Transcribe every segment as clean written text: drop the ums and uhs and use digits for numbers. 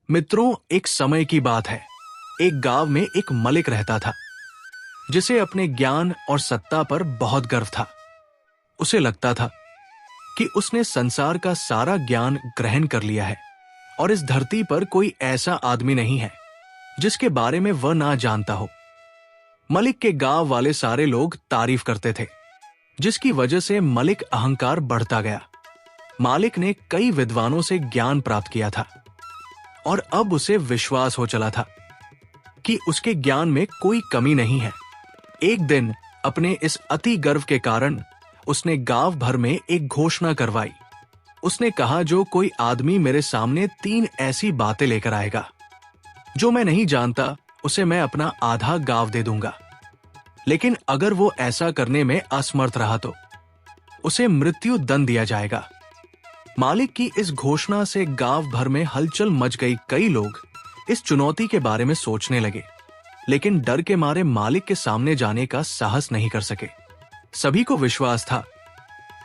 मित्रों, एक समय की बात है। एक गांव में एक मलिक रहता था जिसे अपने ज्ञान और सत्ता पर बहुत गर्व था। उसे लगता था कि उसने संसार का सारा ज्ञान ग्रहण कर लिया है और इस धरती पर कोई ऐसा आदमी नहीं है जिसके बारे में वह ना जानता हो। मलिक के गांव वाले सारे लोग तारीफ करते थे, जिसकी वजह से मलिक अहंकार बढ़ता गया। मालिक ने कई विद्वानों से ज्ञान प्राप्त किया था और अब उसे विश्वास हो चला था कि उसके ज्ञान में कोई कमी नहीं है। एक दिन अपने इस अति गर्व के कारण उसने गांव भर में एक घोषणा करवाई। उसने कहा, जो कोई आदमी मेरे सामने 3 ऐसी बातें लेकर आएगा जो मैं नहीं जानता, उसे मैं अपना आधा गांव दे दूंगा। लेकिन अगर वो ऐसा करने में असमर्थ रहा तो उसे मृत्यु दंड दिया जाएगा। मालिक की इस घोषणा से गांव भर में हलचल मच गई। कई लोग इस चुनौती के बारे में सोचने लगे, लेकिन डर के मारे मालिक के सामने जाने का साहस नहीं कर सके। सभी को विश्वास था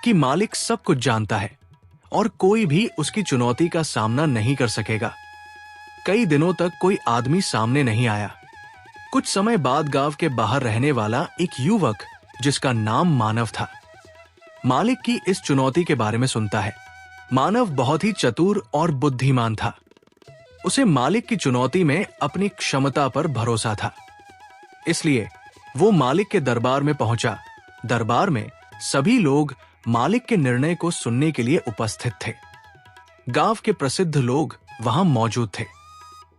कि मालिक सब कुछ जानता है और कोई भी उसकी चुनौती का सामना नहीं कर सकेगा। कई दिनों तक कोई आदमी सामने नहीं आया। कुछ समय बाद गांव के बाहर रहने वाला एक युवक, जिसका नाम मानव था, मालिक की इस चुनौती के बारे में सुनता है। मानव बहुत ही चतुर और बुद्धिमान था। उसे मालिक की चुनौती में अपनी क्षमता पर भरोसा था, इसलिए वो मालिक के दरबार में पहुंचा। दरबार में सभी लोग मालिक के निर्णय को सुनने के लिए उपस्थित थे। गांव के प्रसिद्ध लोग वहां मौजूद थे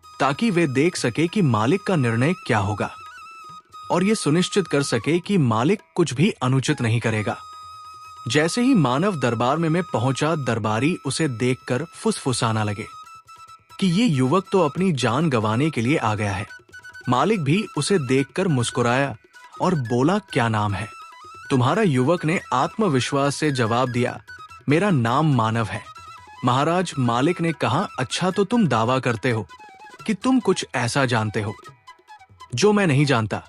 ताकि वे देख सके कि मालिक का निर्णय क्या होगा और ये सुनिश्चित कर सके कि मालिक कुछ भी अनुचित नहीं करेगा। जैसे ही मानव दरबार में पहुंचा, दरबारी उसे देखकर फुसफुसाना लगे कि ये युवक तो अपनी जान गंवाने के लिए आ गया है। मालिक भी उसे देखकर मुस्कुराया और बोला, क्या नाम है तुम्हारा? युवक ने आत्मविश्वास से जवाब दिया, मेरा नाम मानव है। महाराज, मालिक ने कहा, अच्छा तो तुम दावा करते हो कि तुम कुछ ऐसा जानते हो जो मैं नहीं जानता।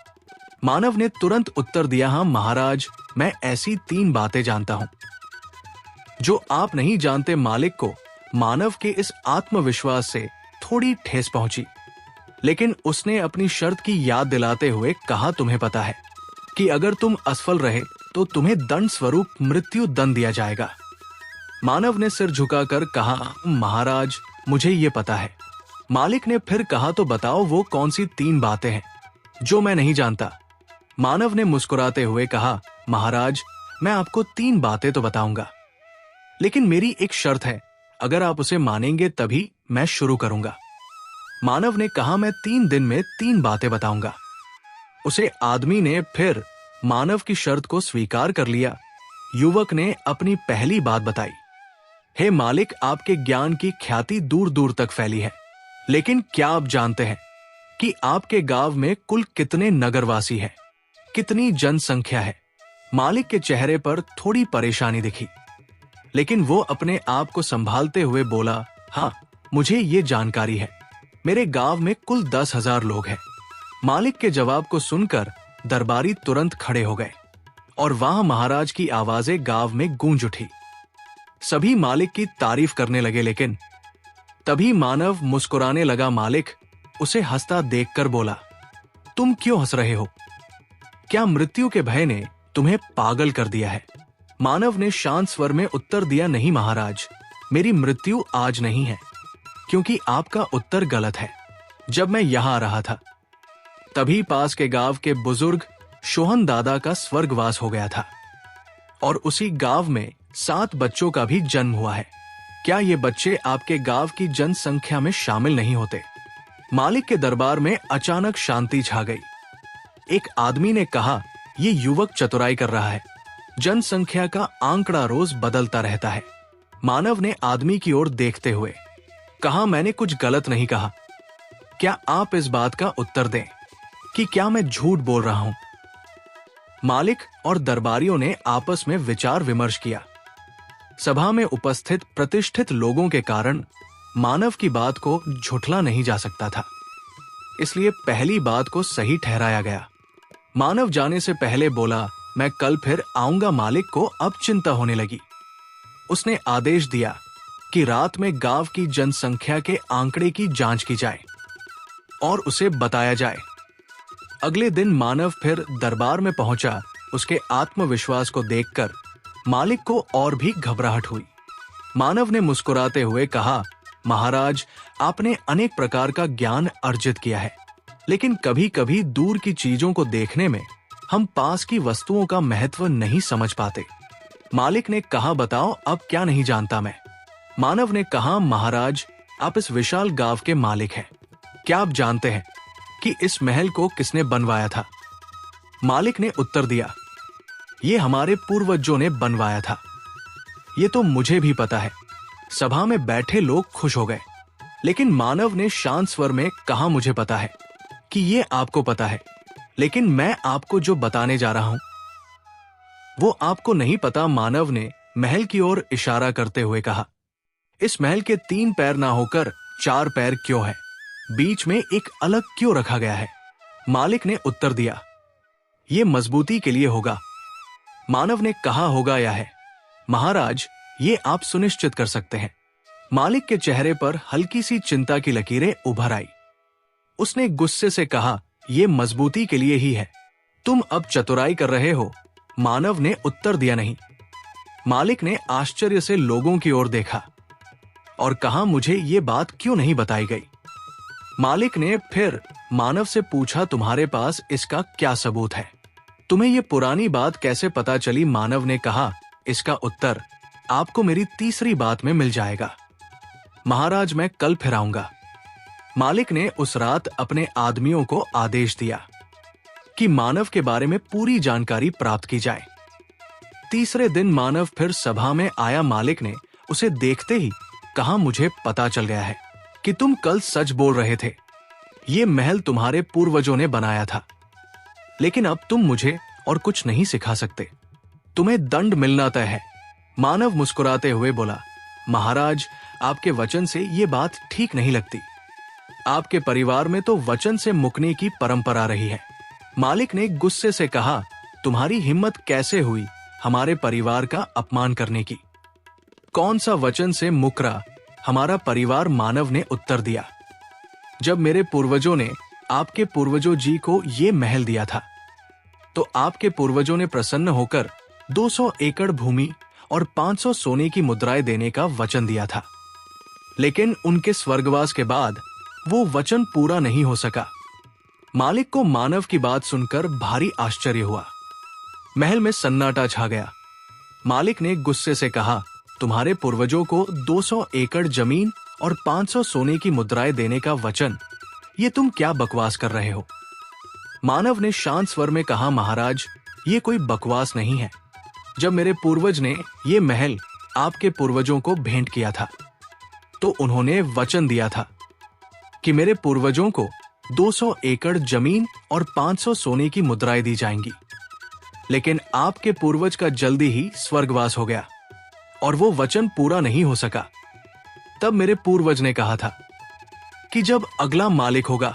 मानव ने तुरंत उत्तर दिया, हाँ महाराज, मैं ऐसी 3 बातें जानता हूं जो आप नहीं जानते। मालिक को मानव के इस आत्मविश्वास से थोड़ी ठेस पहुंची, लेकिन उसने अपनी शर्त की याद दिलाते हुए कहा, तुम्हें पता है कि अगर तुम असफल रहे तो तुम्हें दंड स्वरूप मृत्यु दंड दिया जाएगा। मानव ने सिर झुकाकर कहा, महाराज, मुझे ये पता है। मालिक ने फिर कहा, तो बताओ वो कौन सी 3 बातें हैं जो मैं नहीं जानता। मानव ने मुस्कुराते हुए कहा, महाराज, मैं आपको 3 बातें तो बताऊंगा, लेकिन मेरी एक शर्त है। अगर आप उसे मानेंगे तभी मैं शुरू करूंगा। मानव ने कहा, मैं 3 दिन में 3 बातें बताऊंगा। उसे आदमी ने फिर मानव की शर्त को स्वीकार कर लिया। युवक ने अपनी पहली बात बताई, हे मालिक, आपके ज्ञान की ख्याति दूर दूर तक फैली है, लेकिन क्या आप जानते हैं कि आपके गांव में कुल कितने नगरवासी हैं? कितनी जनसंख्या है? मालिक के चेहरे पर थोड़ी परेशानी दिखी, लेकिन वो अपने आप को संभालते हुए बोला, हाँ, मुझे ये जानकारी है। मेरे गांव में कुल 10,000 लोग हैं। मालिक के जवाब को सुनकर दरबारी तुरंत खड़े हो गए और वहां महाराज की आवाजें गांव में गूंज उठी। सभी मालिक की तारीफ करने लगे, लेकिन तभी मानव मुस्कुराने लगा। मालिक उसे हंसता देखकर बोला, तुम क्यों हंस रहे हो? क्या मृत्यु के भय ने तुम्हें पागल कर दिया है? मानव ने शांत स्वर में उत्तर दिया, नहीं महाराज, मेरी मृत्यु आज नहीं है, क्योंकि आपका उत्तर गलत है। जब मैं यहां आ रहा था तभी पास के गांव के बुजुर्ग सोहन दादा का स्वर्गवास हो गया था और उसी गांव में 7 बच्चों का भी जन्म हुआ है। क्या ये बच्चे आपके गांव की जनसंख्या में शामिल नहीं होते? मालिक के दरबार में अचानक शांति छा गई। एक आदमी ने कहा, ये युवक चतुराई कर रहा है। जनसंख्या का आंकड़ा रोज बदलता रहता है। मानव ने आदमी की ओर देखते हुए कहा, मैंने कुछ गलत नहीं कहा। क्या आप इस बात का उत्तर दें कि क्या मैं झूठ बोल रहा हूं? मालिक और दरबारियों ने आपस में विचार विमर्श किया। सभा में उपस्थित प्रतिष्ठित लोगों के कारण मानव की बात को झुठला नहीं जा सकता था, इसलिए पहली बात को सही ठहराया गया। मानव जाने से पहले बोला, मैं कल फिर आऊंगा। मालिक को अब चिंता होने लगी। उसने आदेश दिया, कि रात में गांव की जनसंख्या के आंकड़े की जांच की जाए और उसे बताया जाए। अगले दिन मानव फिर दरबार में पहुंचा। उसके आत्मविश्वास को देखकर मालिक को और भी घबराहट हुई। मानव ने मुस्कुराते हुए कहा, महाराज, आपने अनेक प्रकार का ज्ञान अर्जित किया है, लेकिन कभी कभी दूर की चीजों को देखने में हम पास की वस्तुओं का महत्व नहीं समझ पाते। मालिक ने कहा, बताओ अब क्या नहीं जानता मैं। मानव ने कहा, महाराज, आप इस विशाल गांव के मालिक हैं। क्या आप जानते हैं कि इस महल को किसने बनवाया था? मालिक ने उत्तर दिया, ये हमारे पूर्वजों ने बनवाया था। ये तो मुझे भी पता है। सभा में बैठे लोग खुश हो गए, लेकिन मानव ने शांत स्वर में कहा, मुझे पता है कि ये आपको पता है, लेकिन मैं आपको जो बताने जा रहा हूं वो आपको नहीं पता। मानव ने महल की ओर इशारा करते हुए कहा, इस महल के 3 पैर ना होकर 4 पैर क्यों है? बीच में एक अलग क्यों रखा गया है? मालिक ने उत्तर दिया, ये मजबूती के लिए होगा। मानव ने कहा, होगा या है? महाराज, ये आप सुनिश्चित कर सकते हैं। मालिक के चेहरे पर हल्की सी चिंता की लकीरें उभर आई। उसने गुस्से से कहा, ये मजबूती के लिए ही है। तुम अब चतुराई कर रहे हो। मानव ने उत्तर दिया, नहीं। मालिक ने आश्चर्य से लोगों की ओर देखा और कहा, मुझे ये बात क्यों नहीं बताई गई? मालिक ने फिर मानव से पूछा, तुम्हारे पास इसका क्या सबूत है? तुम्हें ये पुरानी बात कैसे पता चली? मानव ने कहा, इसका उत्तर आपको मेरी तीसरी बात में मिल जाएगा। महाराज, मैं कल फिर आऊंगा। मालिक ने उस रात अपने आदमियों को आदेश दिया कि मानव के बारे में पूरी जानकारी प्राप्त की जाए। तीसरे दिन मानव फिर सभा में आया। मालिक ने उसे देखते ही कहा, मुझे पता चल गया है कि तुम कल सच बोल रहे थे। ये महल तुम्हारे पूर्वजों ने बनाया था, लेकिन अब तुम मुझे और कुछ नहीं सिखा सकते। तुम्हें दंड मिलना तय है। मानव मुस्कुराते हुए बोला, महाराज, आपके वचन से ये बात ठीक नहीं लगती। आपके परिवार में तो वचन से मुकने की परंपरा रही है। मालिक ने गुस्से से कहा, तुम्हारी हिम्मत कैसे हुई हमारे परिवार का अपमान करने की? कौन सा वचन से मुकरा हमारा परिवार? मानव ने उत्तर दिया, जब मेरे पूर्वजों ने आपके पूर्वजों जी को ये महल दिया था, तो आपके पूर्वजों ने प्रसन्न होकर 200 एकड़ भूमि और 500 सोने की मुद्राएं देने का वचन दिया था। लेकिन उनके स्वर्गवास के बाद वो वचन पूरा नहीं हो सका। मालिक को मानव की बात सुनकर भारी आश्चर्य हुआ। महल में सन्नाटा छा गया। मालिक ने गुस्से से कहा, तुम्हारे पूर्वजों को 200 एकड़ जमीन और 500 सोने की मुद्राएं देने का वचन, ये तुम क्या बकवास कर रहे हो? मानव ने शांत स्वर में कहा, महाराज, ये कोई बकवास नहीं है। जब मेरे पूर्वज ने ये महल आपके पूर्वजों को भेंट किया था, तो उन्होंने वचन दिया था कि मेरे पूर्वजों को 200 एकड़ जमीन और 500 सोने की मुद्राएं दी जाएंगी। लेकिन आपके पूर्वज का जल्दी ही स्वर्गवास हो गया और वो वचन पूरा नहीं हो सका। तब मेरे पूर्वज ने कहा था कि जब अगला मालिक होगा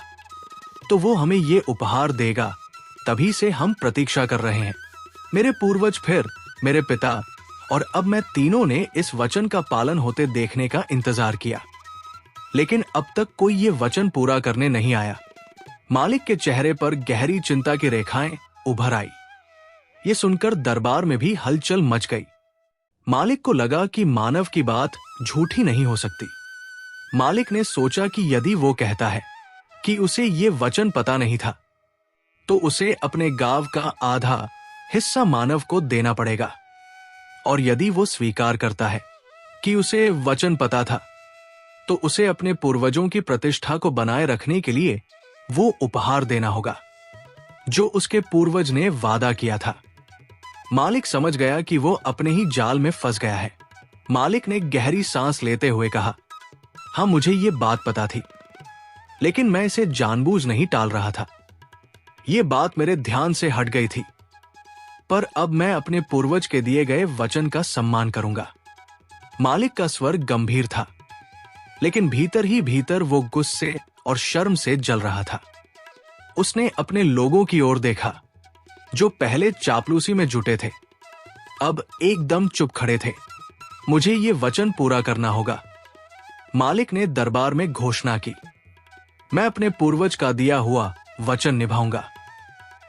तो वो हमें ये उपहार देगा। तभी से हम प्रतीक्षा कर रहे हैं। मेरे पूर्वज, फिर मेरे पिता और अब मैं तीनों ने इस वचन का पालन होते देखने का इंतजार किया, लेकिन अब तक कोई ये वचन पूरा करने नहीं आया। मालिक के चेहरे पर गहरी चिंता की रेखाएं उभर आई। ये सुनकर दरबार में भी हलचल मच गई। मालिक को लगा कि मानव की बात झूठी नहीं हो सकती। मालिक ने सोचा कि यदि वो कहता है कि उसे ये वचन पता नहीं था, तो उसे अपने गांव का आधा हिस्सा मानव को देना पड़ेगा। और यदि वो स्वीकार करता है कि उसे वचन पता था, तो उसे अपने पूर्वजों की प्रतिष्ठा को बनाए रखने के लिए वो उपहार देना होगा जो उसके पूर्वज ने वादा किया था। मालिक समझ गया कि वो अपने ही जाल में फंस गया है। मालिक ने गहरी सांस लेते हुए कहा, हाँ, मुझे ये बात पता थी, लेकिन मैं इसे जानबूझ नहीं टाल रहा था। ये बात मेरे ध्यान से हट गई थी, पर अब मैं अपने पूर्वज के दिए गए वचन का सम्मान करूंगा। मालिक का स्वर गंभीर था, लेकिन भीतर ही भीतर वो गुस्से और शर्म से जल रहा था। उसने अपने लोगों की ओर देखा, जो पहले चापलूसी में जुटे थे, अब एकदम चुप खड़े थे। मुझे ये वचन पूरा करना होगा। मालिक ने दरबार में घोषणा की, मैं अपने पूर्वज का दिया हुआ वचन निभाऊंगा।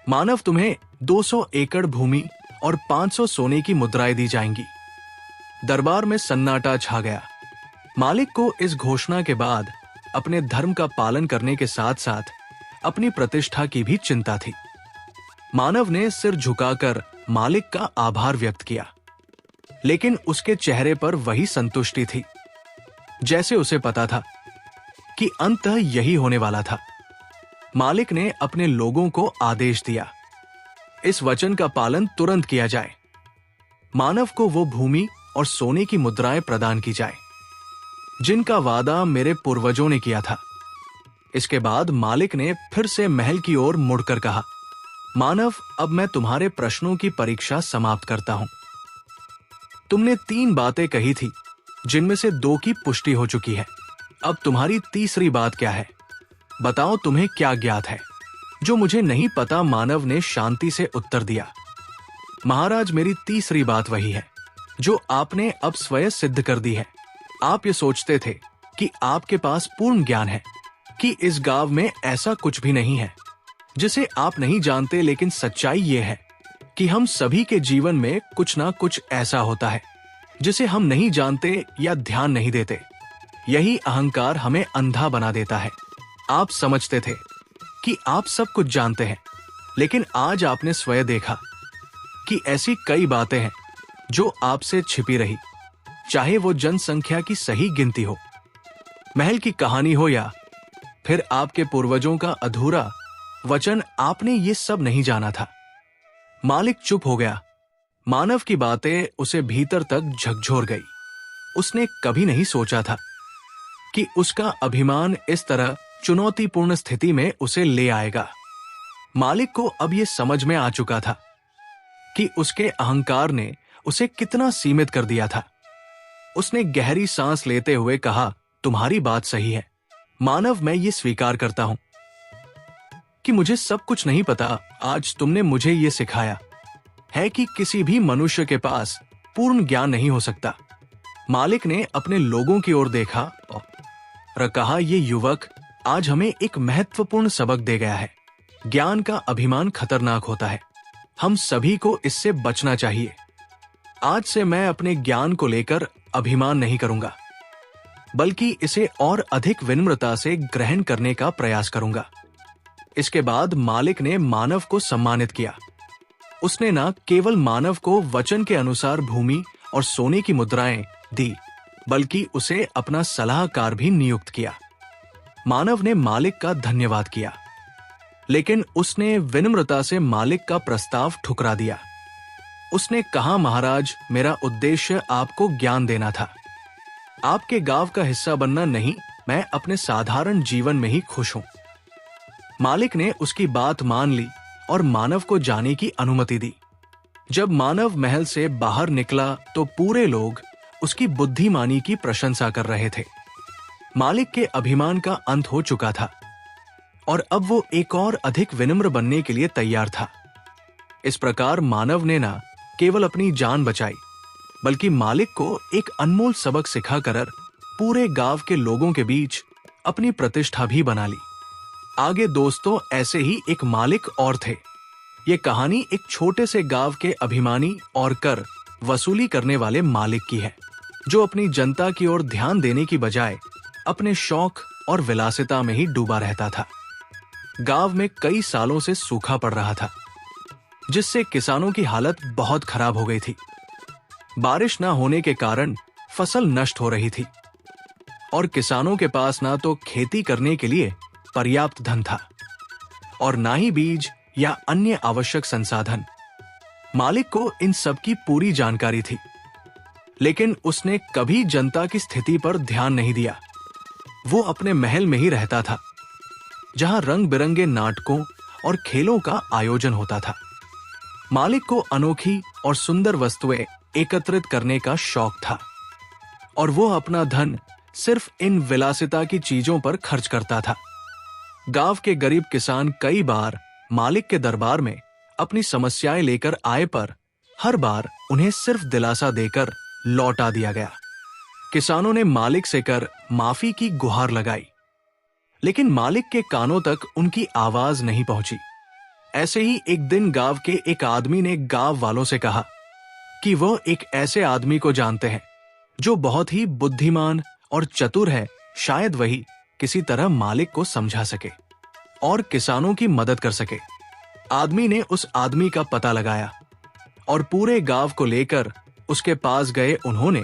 मानव, तुम्हें 200 एकड़ भूमि और 500 सोने की मुद्राएं दी जाएंगी। दरबार में सन्नाटा छा गया। मालिक को इस घोषणा के बाद अपने धर्म का पालन करने के साथ साथ अपनी प्रतिष्ठा की भी चिंता थी। मानव ने सिर झुकाकर मालिक का आभार व्यक्त किया, लेकिन उसके चेहरे पर वही संतुष्टि थी जैसे उसे पता था कि अंततः यही होने वाला था। मालिक ने अपने लोगों को आदेश दिया, इस वचन का पालन तुरंत किया जाए। मानव को वो भूमि और सोने की मुद्राएं प्रदान की जाए जिनका वादा मेरे पूर्वजों ने किया था। इसके बाद मालिक ने फिर से महल की ओर मुड़कर कहा, मानव, अब मैं तुम्हारे प्रश्नों की परीक्षा समाप्त करता हूं। तुमने 3 बातें कही थी जिनमें से 2 की पुष्टि हो चुकी है। अब तुम्हारी तीसरी बात क्या है? बताओ, तुम्हें क्या ज्ञात है जो मुझे नहीं पता? मानव ने शांति से उत्तर दिया, महाराज, मेरी तीसरी बात वही है जो आपने अब स्वयं सिद्ध कर दी है। आप ये सोचते थे कि आपके पास पूर्ण ज्ञान है कि इस गांव में ऐसा कुछ भी नहीं है जिसे आप नहीं जानते, लेकिन सच्चाई ये है कि हम सभी के जीवन में कुछ ना कुछ ऐसा होता है जिसे हम नहीं जानते या ध्यान नहीं देते। यही अहंकार हमें अंधा बना देता है। आप समझते थे कि आप सब कुछ जानते हैं, लेकिन आज आपने स्वयं देखा कि ऐसी कई बातें हैं जो आपसे छिपी रही, चाहे वो जनसंख्या की सही गिनती हो, महल की कहानी हो या फिर आपके पूर्वजों का अधूरा वचन। आपने ये सब नहीं जाना था। मालिक चुप हो गया। मानव की बातें उसे भीतर तक झकझोर गई। उसने कभी नहीं सोचा था कि उसका अभिमान इस तरह चुनौतीपूर्ण स्थिति में उसे ले आएगा। मालिक को अब यह समझ में आ चुका था कि उसके अहंकार ने उसे कितना सीमित कर दिया था। उसने गहरी सांस लेते हुए कहा, तुम्हारी बात सही है मानव, मैं ये स्वीकार करता हूं कि मुझे सब कुछ नहीं पता। आज तुमने मुझे ये सिखाया है कि किसी भी मनुष्य के पास पूर्ण ज्ञान नहीं हो सकता। मालिक ने अपने लोगों की ओर देखा और कहा, ये युवक आज हमें एक महत्वपूर्ण सबक दे गया है। ज्ञान का अभिमान खतरनाक होता है। हम सभी को इससे बचना चाहिए। आज से मैं अपने ज्ञान को लेकर अभिमान नहीं करूंगा, बल्कि इसे और अधिक विनम्रता से ग्रहण करने का प्रयास करूंगा। इसके बाद मालिक ने मानव को सम्मानित किया। उसने न केवल मानव को वचन के अनुसार भूमि और सोने की मुद्राएं दी, बल्कि उसे अपना सलाहकार भी नियुक्त किया। मानव ने मालिक का धन्यवाद किया, लेकिन उसने विनम्रता से मालिक का प्रस्ताव ठुकरा दिया। उसने कहा, महाराज, मेरा उद्देश्य आपको ज्ञान देना था, आपके गांव का हिस्सा बनना नहीं। मैं अपने साधारण जीवन में ही खुश हूं। मालिक ने उसकी बात मान ली और मानव को जाने की अनुमति दी। जब मानव महल से बाहर निकला तो पूरे लोग उसकी बुद्धिमानी की प्रशंसा कर रहे थे। मालिक के अभिमान का अंत हो चुका था और अब वो एक और अधिक विनम्र बनने के लिए तैयार था। इस प्रकार मानव ने न केवल अपनी जान बचाई, बल्कि मालिक को एक अनमोल सबक सिखाकर पूरे गांव के लोगों के बीच अपनी प्रतिष्ठा भी बना ली। आगे दोस्तों, ऐसे ही एक मालिक और थे। ये कहानी एक छोटे से गांव के अभिमानी और कर वसूली करने वाले मालिक की है, जो अपनी जनता की ओर ध्यान देने की बजाय अपने शौक और विलासिता में ही डूबा रहता था। गांव में कई सालों से सूखा पड़ रहा था, जिससे किसानों की हालत बहुत खराब हो गई थी। बारिश न होने के कारण फसल नष्ट हो रही थी और किसानों के पास ना तो खेती करने के लिए पर्याप्त धन था और ना ही बीज या अन्य आवश्यक संसाधन। मालिक को इन सब की पूरी जानकारी थी, लेकिन उसने कभी जनता की स्थिति पर ध्यान नहीं दिया। वो अपने महल में ही रहता था, जहां रंग बिरंगे नाटकों और खेलों का आयोजन होता था। मालिक को अनोखी और सुंदर वस्तुएं एकत्रित करने का शौक था और वो अपना धन सिर्फ इन विलासिता की चीजों पर खर्च करता था। गांव के गरीब किसान कई बार मालिक के दरबार में अपनी समस्याएं लेकर आए, पर हर बार उन्हें सिर्फ दिलासा देकर लौटा दिया गया। किसानों ने मालिक से कर माफी की गुहार लगाई, लेकिन मालिक के कानों तक उनकी आवाज नहीं पहुंची। ऐसे ही एक दिन गांव के एक आदमी ने गांव वालों से कहा कि वह एक ऐसे आदमी को जानते हैं जो बहुत ही बुद्धिमान और चतुर है, शायद वही किसी तरह मालिक को समझा सके और किसानों की मदद कर सके। आदमी ने उस आदमी का पता लगाया और पूरे गांव को लेकर उसके पास गए। उन्होंने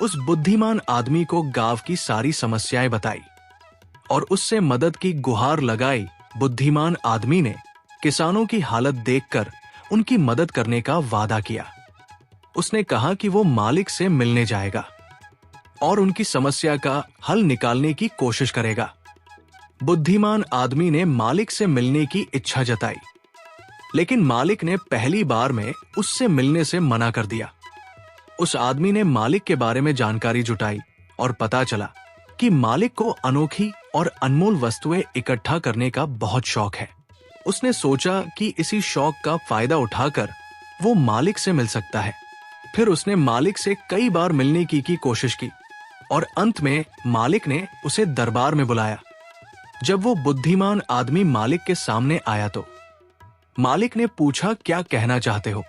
उस बुद्धिमान आदमी को गांव की सारी समस्याएं बताई और उससे मदद की गुहार लगाई। बुद्धिमान आदमी ने किसानों की हालत देखकर उनकी मदद करने का वादा किया। उसने कहा कि वो मालिक से मिलने जाएगा और उनकी समस्या का हल निकालने की कोशिश करेगा। बुद्धिमान आदमी ने मालिक से मिलने की इच्छा जताई, लेकिन मालिक ने पहली बार में उससे मिलने से मना कर दिया। उस आदमी ने मालिक के बारे में जानकारी जुटाई और पता चला कि मालिक को अनोखी और अनमोल वस्तुएं इकट्ठा करने का बहुत शौक है। उसने सोचा कि इसी शौक का फायदा उठाकर वो मालिक से मिल सकता है। फिर उसने मालिक से कई बार मिलने की कोशिश की और अंत में मालिक ने उसे दरबार में बुलाया। जब वो बुद्धिमान आदमी मालिक के सामने आया तो मालिक ने पूछा, क्या कहना चाहते हो?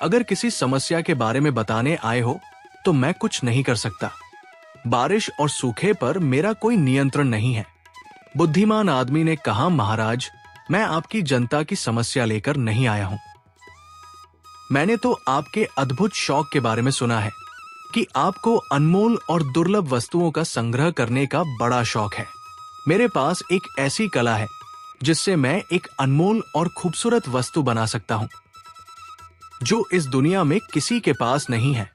अगर किसी समस्या के बारे में बताने आए हो तो मैं कुछ नहीं कर सकता। बारिश और सूखे पर मेरा कोई नियंत्रण नहीं है। बुद्धिमान आदमी ने कहा, महाराज, मैं आपकी जनता की समस्या लेकर नहीं आया हूं। मैंने तो आपके अद्भुत शौक के बारे में सुना है कि आपको अनमोल और दुर्लभ वस्तुओं का संग्रह करने का बड़ा शौक है। मेरे पास एक ऐसी कला है जिससे मैं एक अनमोल और खूबसूरत वस्तु बना सकता हूं जो इस दुनिया में किसी के पास नहीं है।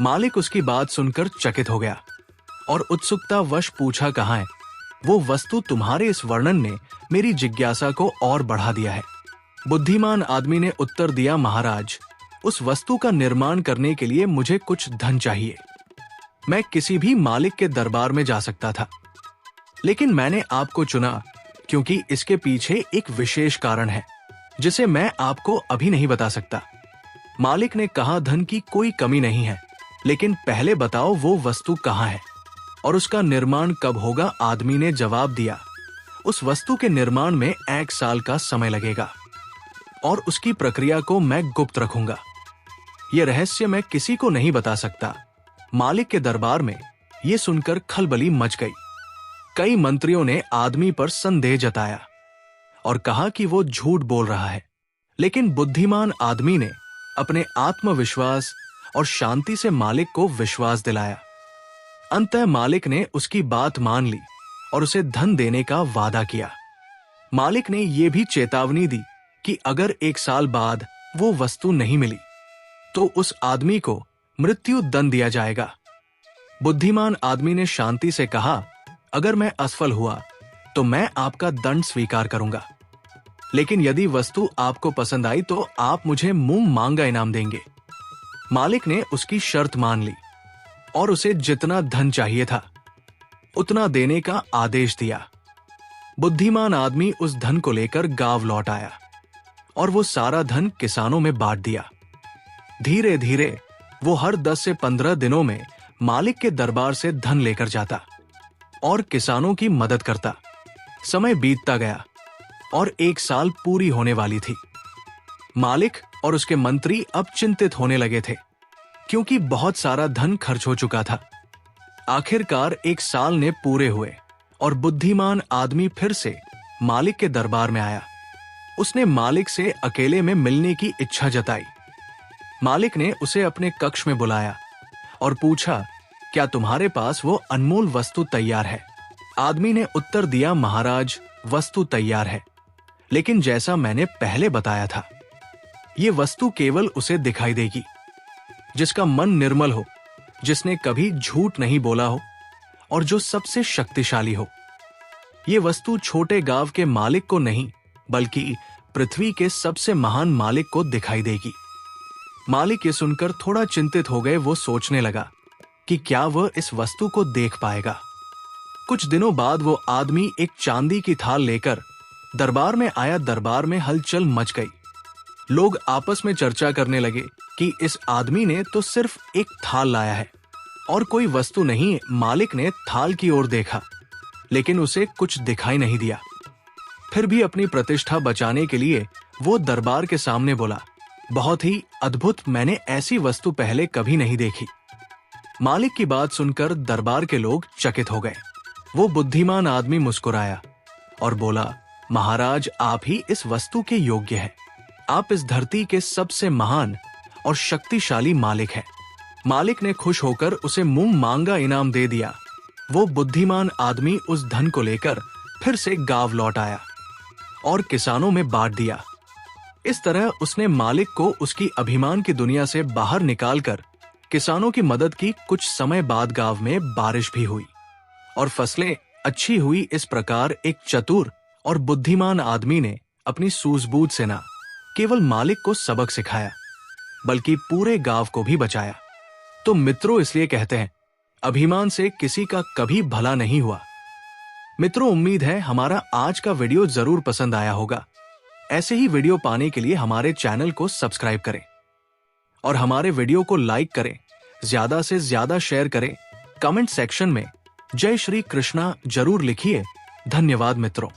मालिक उसकी बात सुनकर चकित हो गया और उत्सुकतावश पूछा, कहाँ है? वो वस्तु तुम्हारे इस वर्णन ने मेरी जिज्ञासा को और बढ़ा दिया है। बुद्धिमान आदमी ने उत्तर दिया, महाराज, उस वस्तु का निर्माण करने के लिए मुझे कुछ धन चाहिए। मैं किसी भी मालिक के दरबार में जा सकता था, लेकिन मैंने आपको चुना क्योंकि इसके पीछे एक विशेष कारण है जिसे मैं आपको अभी नहीं बता सकता। मालिक ने कहा, धन की कोई कमी नहीं है, लेकिन पहले बताओ वो वस्तु कहाँ है और उसका निर्माण कब होगा? आदमी ने जवाब दिया, उस वस्तु के निर्माण में 1 साल का समय लगेगा और उसकी प्रक्रिया को मैं गुप्त रखूंगा। यह रहस्य मैं किसी को नहीं बता सकता। मालिक के दरबार में यह सुनकर खलबली मच गई। कई मंत्रियों ने आदमी पर संदेह जताया और कहा कि वो झूठ बोल रहा है, लेकिन बुद्धिमान आदमी ने अपने आत्मविश्वास और शांति से मालिक को विश्वास दिलाया। अंततः मालिक ने उसकी बात मान ली और उसे धन देने का वादा किया। मालिक ने यह भी चेतावनी दी कि अगर 1 साल बाद वो वस्तु नहीं मिली तो उस आदमी को मृत्यु दंड दिया जाएगा। बुद्धिमान आदमी ने शांति से कहा, अगर मैं असफल हुआ तो मैं आपका दंड स्वीकार करूंगा, लेकिन यदि वस्तु आपको पसंद आई तो आप मुझे मुंह मांगा इनाम देंगे। मालिक ने उसकी शर्त मान ली और उसे जितना धन चाहिए था उतना देने का आदेश दिया। बुद्धिमान आदमी उस धन को लेकर गांव लौट आया और वो सारा धन किसानों में बांट दिया। धीरे धीरे वो हर 10 से 15 दिनों में मालिक के दरबार से धन लेकर जाता और किसानों की मदद करता। समय बीतता गया और 1 साल पूरी होने वाली थी। मालिक और उसके मंत्री अब चिंतित होने लगे थे क्योंकि बहुत सारा धन खर्च हो चुका था। आखिरकार 1 साल ने पूरे हुए और बुद्धिमान आदमी फिर से मालिक के दरबार में आया। उसने मालिक से अकेले में मिलने की इच्छा जताई। मालिक ने उसे अपने कक्ष में बुलाया और पूछा, क्या तुम्हारे पास वो अनमोल वस्तु तैयार है? आदमी ने उत्तर दिया, महाराज, वस्तु तैयार है, लेकिन जैसा मैंने पहले बताया था, ये वस्तु केवल उसे दिखाई देगी जिसका मन निर्मल हो, जिसने कभी झूठ नहीं बोला हो और जो सबसे शक्तिशाली हो। ये वस्तु छोटे गांव के मालिक को नहीं बल्कि पृथ्वी के सबसे महान मालिक को दिखाई देगी। मालिक ये सुनकर थोड़ा चिंतित हो गए। वो सोचने लगा कि क्या वह इस वस्तु को देख पाएगा। कुछ दिनों बाद वो आदमी एक चांदी की थाल लेकर दरबार में आया। दरबार में हलचल मच गई। लोग आपस में चर्चा करने लगे कि इस आदमी ने तो सिर्फ एक थाल लाया है और कोई वस्तु नहीं। मालिक ने थाल की ओर देखा, लेकिन उसे कुछ दिखाई नहीं दिया। फिर भी अपनी प्रतिष्ठा बचाने के लिए वो दरबार के सामने बोला, बहुत ही अद्भुत, मैंने ऐसी वस्तु पहले कभी नहीं देखी। मालिक की बात सुनकर दरबार के लोग चकित हो गए। वो बुद्धिमान आदमी मुस्कुराया और बोला, महाराज, आप ही इस वस्तु के योग्य हैं। आप इस धरती के सबसे महान और शक्तिशाली मालिक हैं। मालिक ने खुश होकर उसे मुंह मांगा इनाम दे दिया। वो बुद्धिमान आदमी उस धन को लेकर फिर से गांव लौट आया और किसानों में बांट दिया। इस तरह उसने मालिक को उसकी अभिमान की दुनिया से बाहर निकालकर किसानों की मदद की। कुछ समय बाद गांव में बारिश भी हुई और फसलें अच्छी हुई। इस प्रकार एक चतुर और बुद्धिमान आदमी ने अपनी सूझबूझ से न केवल मालिक को सबक सिखाया, बल्कि पूरे गांव को भी बचाया। तो मित्रों, इसलिए कहते हैं, अभिमान से किसी का कभी भला नहीं हुआ। मित्रों, उम्मीद है हमारा आज का वीडियो जरूर पसंद आया होगा। ऐसे ही वीडियो पाने के लिए हमारे चैनल को सब्सक्राइब करें और हमारे वीडियो को लाइक करें, ज्यादा से ज्यादा शेयर करें। कमेंट सेक्शन में जय श्री कृष्णा जरूर लिखिए। धन्यवाद मित्रों।